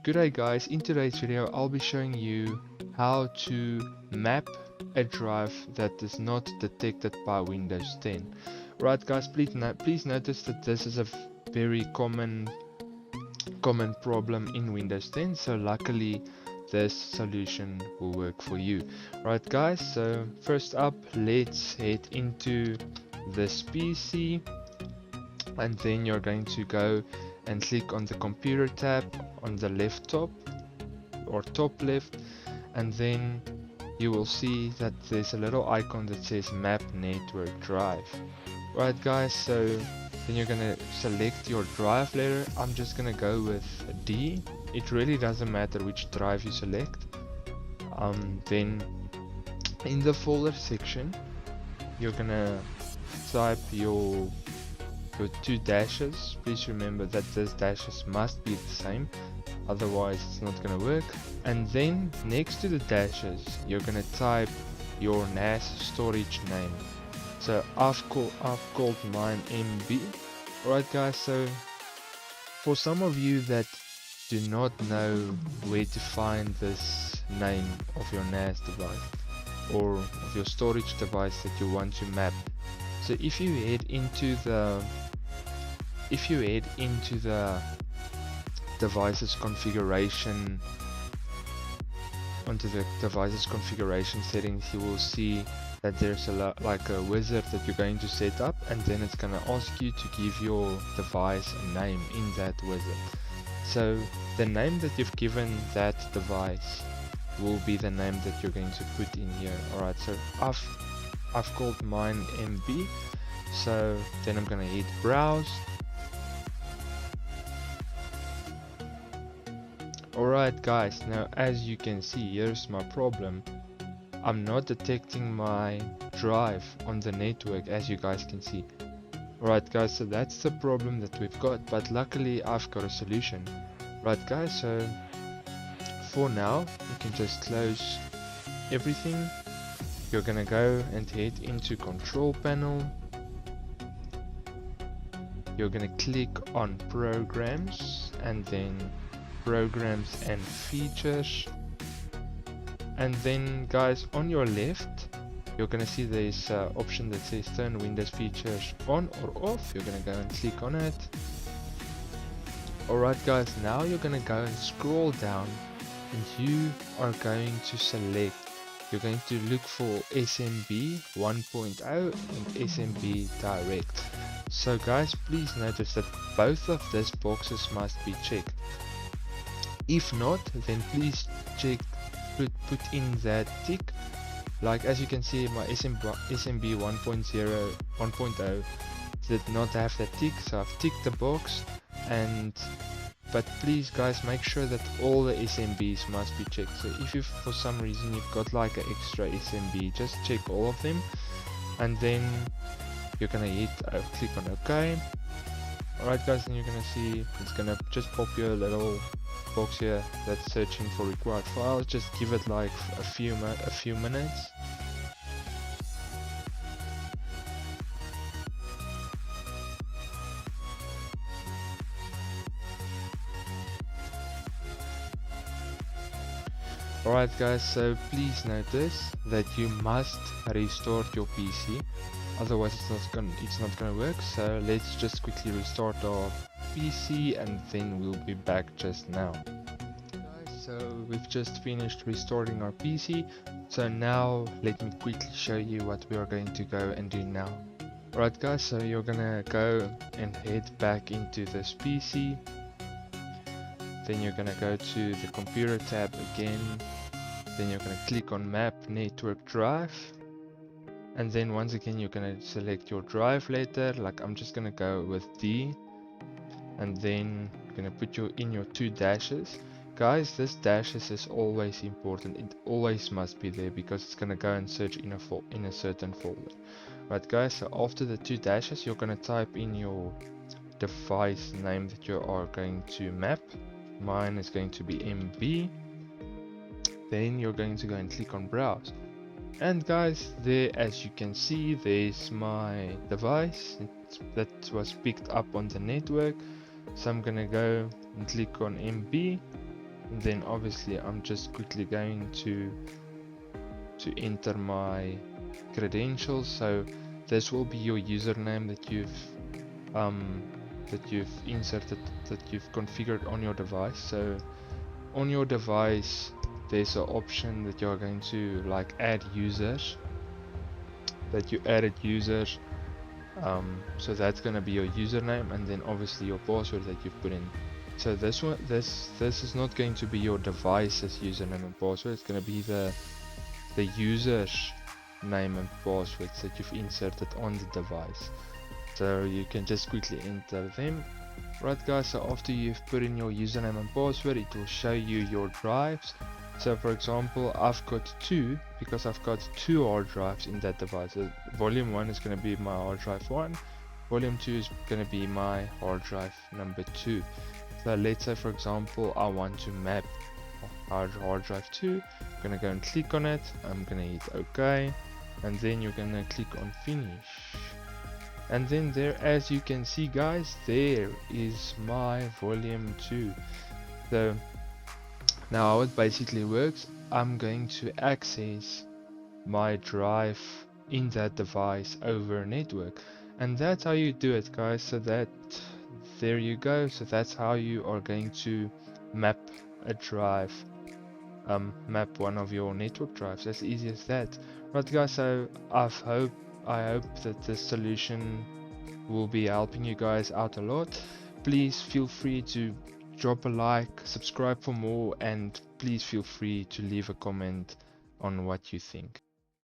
Good day guys, in today's video I'll be showing you how to map a drive that is not detected by Windows 10. Right guys, please notice that this is a very common problem in Windows 10, so luckily this solution will work for you. Right guys, so first up let's head into this PC, and then you're going to go and click on the computer tab on the left top or top left, and then you will see that there's a little icon that says map network drive. Right guys, so then you're gonna select your drive letter. I'm just gonna go with D. It really doesn't matter which drive you select. Then in the folder section you're gonna type your two dashes. Please remember that these dashes must be the same, otherwise it's not gonna work. And then next to the dashes you're gonna type your NAS storage name. So I've called mine MB. Alright guys, so for some of you that do not know where to find this name of your NAS device or of your storage device that you want to map, so if you head into the devices configuration, onto the devices configuration settings, you will see that there's like a wizard that you're going to set up, and then it's going to ask you to give your device a name in that wizard. So the name that you've given that device will be the name that you're going to put in here. Alright, so I've called mine MB, so then I'm gonna hit browse. Alright guys, now as you can see, here's my problem. I'm not detecting my drive on the network, as you guys can see. Alright guys, so that's the problem that we've got, but luckily I've got a solution. Right guys, so for now you can just close everything. You're gonna go and head into control panel. You're gonna click on programs and then programs and features, and then guys on your left you're gonna see there's an option that says turn Windows features on or off. You're gonna go and click on it. Alright guys, now you're gonna go and scroll down, and you are going to select, you're going to look for SMB 1.0 and SMB direct. So guys, please notice that both of these boxes must be checked. If not, then please check, put in that tick. Like as you can see, my SMB 1.0 did not have that tick, so I've ticked the box. But please guys, make sure that all the SMBs must be checked. So if you for some reason you've got like an extra SMB, just check all of them, and then you're gonna hit click on OK. Alright guys, and you're gonna see it's gonna just pop you a little box here that's searching for required files. Just give it like a few minutes. Alright guys, so please notice that you must restart your PC, otherwise it's not gonna work. So let's just quickly restart our PC and then we'll be back just now. Guys, so we've just finished restarting our PC, so now let me quickly show you what we are going to go and do now. Alright guys, so you're gonna go and head back into this PC, then you're gonna go to the computer tab again, then you're gonna click on map network drive, and then once again you're gonna select your drive letter. Like I'm just gonna go with D, and then you're gonna put in your two dashes. Guys, this dashes is always important. It always must be there because it's gonna go and search in a certain folder. Right guys, so after the two dashes you're gonna type in your device name that you are going to map. Mine is going to be MB. Then you're going to go and click on browse, and guys, there as you can see there's my device that was picked up on the network. So I'm gonna go and click on MB, And then obviously I'm just quickly going to enter my credentials. So this will be your username that you've inserted, that you've configured on your device. So on your device there's an option that you're going to like add users, that you added users. So that's going to be your username, and then obviously your password that you've put in. So this is not going to be your device's username and password. It's going to be the user's name and passwords that you've inserted on the device. So you can just quickly enter them. Right guys, so after you've put in your username and password, it will show you your drives. So for example, I've got 2 because I've got 2 hard drives in that device. So volume 1 is going to be my hard drive 1, volume 2 is going to be my hard drive number 2. So let's say for example I want to map hard drive 2. I'm going to go and click on it, I'm going to hit OK, and then you're going to click on finish. And then there, as you can see guys, there is my volume 2. So now how it basically works, I'm going to access my drive in that device over network, and that's how you do it guys. So that, there you go. So that's how you are going to map a drive, map one of your network drives, as easy as that. Right guys, so I hope that this solution will be helping you guys out a lot. Please feel free to drop a like, subscribe for more, and please feel free to leave a comment on what you think.